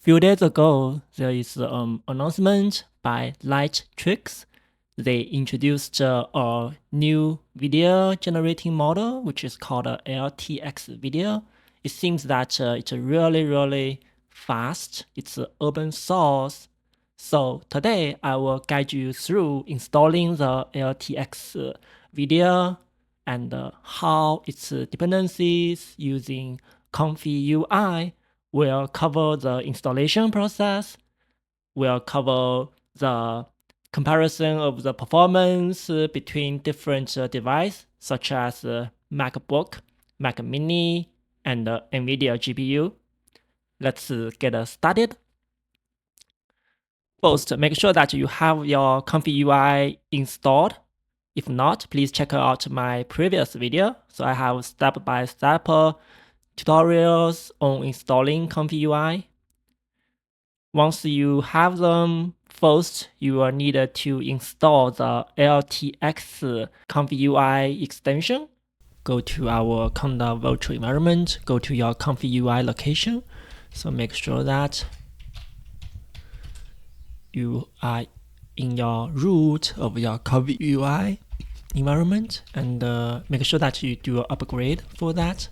Few days ago, there is an announcement by LTX. They introduced a new video generating model, which is called LTX Video. It seems that it's really fast. It's open source. So today I will guide you through installing the LTX Video and how its dependencies using ComfyUI will cover the installation process, will cover the comparison of the performance between different devices such as MacBook, Mac Mini, and Nvidia GPU. Let's get started. First, make sure that you have your ComfyUI installed. If not, please check out my previous video. So I have step-by-step tutorials on installing ComfyUI. Once you have them, first you will need to install the LTX ComfyUI extension. Go to our Conda virtual environment, go to your ComfyUI location. So make sure that you are in your root of your ComfyUI environment, and make sure that you do an upgrade for that.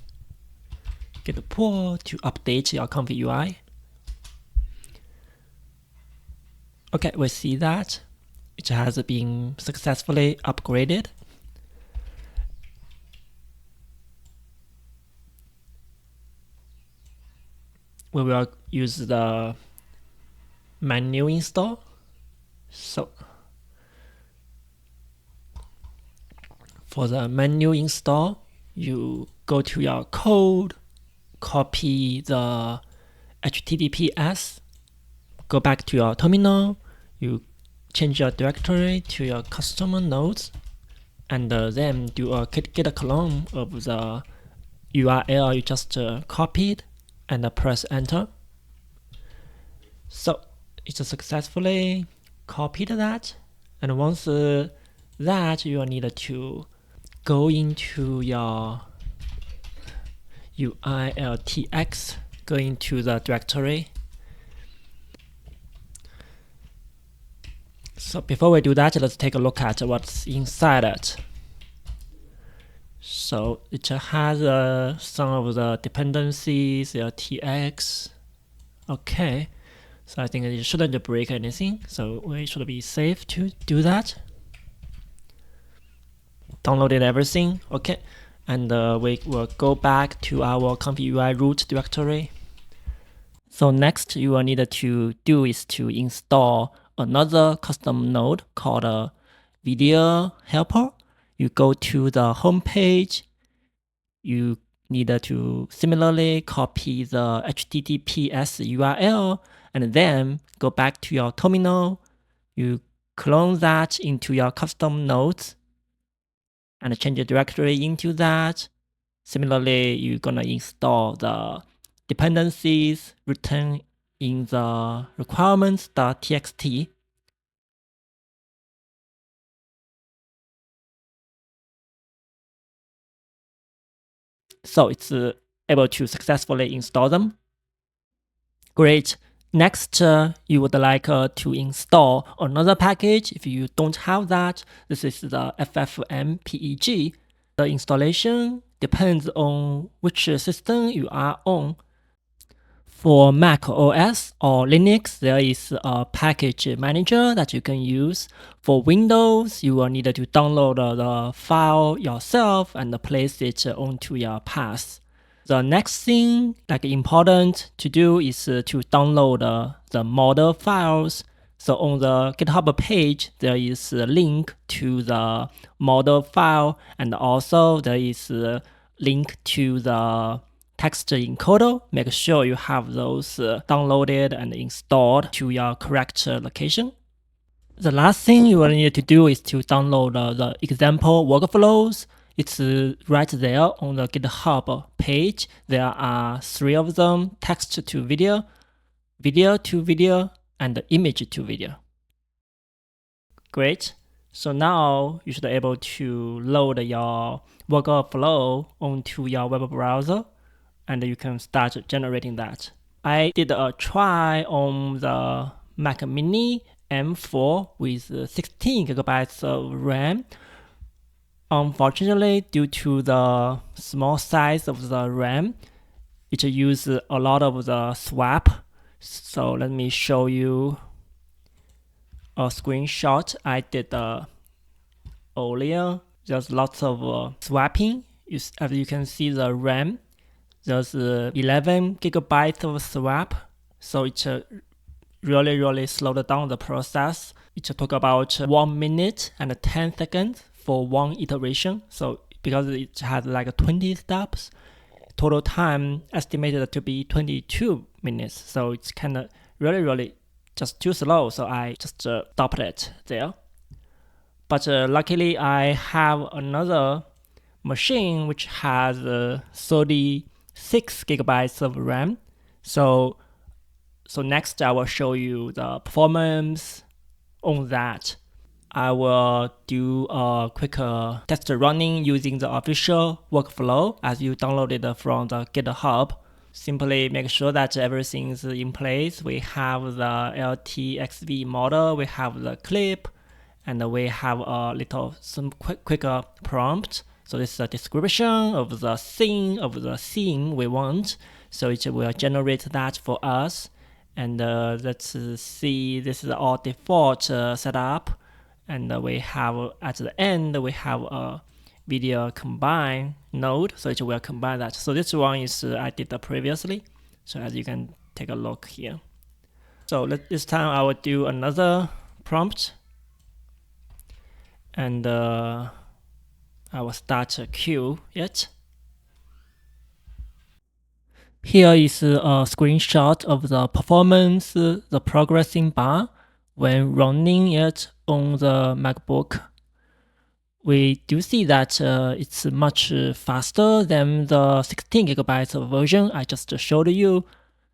Get a pull to update your ComfyUI. Okay, we see that it has been successfully upgraded. We will use the menu install. So for the menu install, you go to your code, copy the HTTPS, go back to your terminal, you change your directory to your customer nodes, and then do a get a clone of the URL you just copied, and press enter. So it's successfully copied that, and once that, you will need to go into your UILTX, go into the directory. So before we do that, let's take a look at what's inside it. So it has some of the dependencies, LTX. Okay, so I think it shouldn't break anything, so we should be safe to do that. Downloaded everything, okay, and we will go back to our ComfyUI root directory. So next you will need to do is to install another custom node called Video Helper. You go to the home page. You need to similarly copy the HTTPS URL, and then go back to your terminal. You clone that into your custom nodes and change the directory into that. Similarly, you're gonna install the dependencies written in the requirements.txt. So it's able to successfully install them. Great. Next, you would like to install another package. If you don't have that, this is the FFmpeg. The installation depends on which system you are on. For macOS or Linux, there is a package manager that you can use. For Windows, you will need to download the file yourself and place it onto your path. The next thing important to do is to download the model files. So on the GitHub page, there is a link to the model file, and also there is a link to the text encoder. Make sure you have those downloaded and installed to your correct location. The last thing you will need to do is to download the example workflows. It's right there on the GitHub page. There are 3 of them: text to video, video to video, and image to video. Great. So now you should be able to load your workflow onto your web browser, and you can start generating that. I did a try on the Mac Mini M4 with 16 gigabytes of RAM. Unfortunately, due to the small size of the RAM, it uses a lot of the swap. So let me show you a screenshot I did earlier. There's lots of swapping. As you can see, the RAM, there's 11 gigabytes of swap. So it really slowed down the process. It took about 1 minute and 10 seconds for one iteration. So because it has like 20 steps, total time estimated to be 22 minutes. So it's kind of really just too slow. So I just stopped it there. But luckily I have another machine which has 36 gigabytes of RAM. So next I will show you the performance on that. I will do a quick test running using the official workflow as you downloaded from the GitHub. Simply make sure that everything is in place. We have the LTX model, we have the clip, and we have some quick prompt. So this is a description of the scene we want. So it will generate that for us. And let's see, this is all default setup. And we have at the end we have a video combine node, so it will combine that. So this one is I did previously. So as you can take a look here. So this time I will do another prompt, and I will start a queue it. Here is a screenshot of the performance, the progressing bar when running it on the MacBook. We do see that it's much faster than the 16 gigabytes version I just showed you.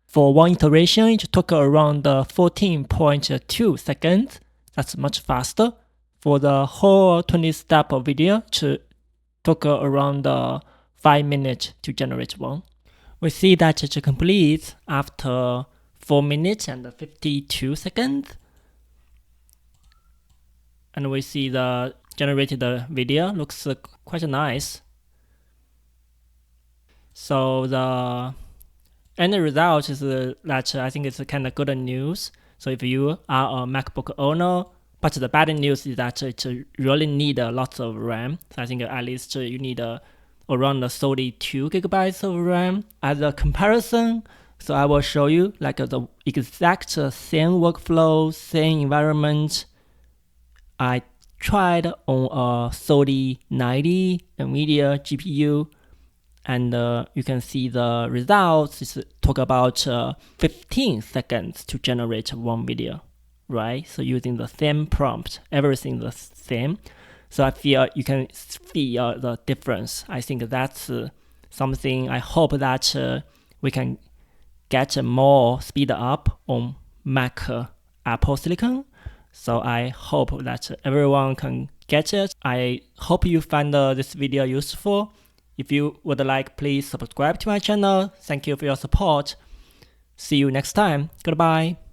For one iteration, it took around 14.2 seconds. That's much faster. For the whole 20-step video, it took around 5 minutes to generate one. We see that it completes after 4 minutes and 52 seconds. And we see the generated video looks quite nice. So the end result is that I think it's kind of good news. So if you are a MacBook owner, but the bad news is that it really need lots of RAM. So I think at least you need around 32 gigabytes of RAM. As a comparison, so I will show you like the exact same workflow, same environment. I tried on a 3090 Nvidia GPU, and you can see the results. It took about 15 seconds to generate one video, right? So using the same prompt, everything the same. So I feel you can feel the difference. I think that's something I hope that we can get more speed up on Mac Apple Silicon. So I hope that everyone can get it. I hope you find this video useful. If you would like, please subscribe to my channel. Thank you for your support. See you next time. Goodbye.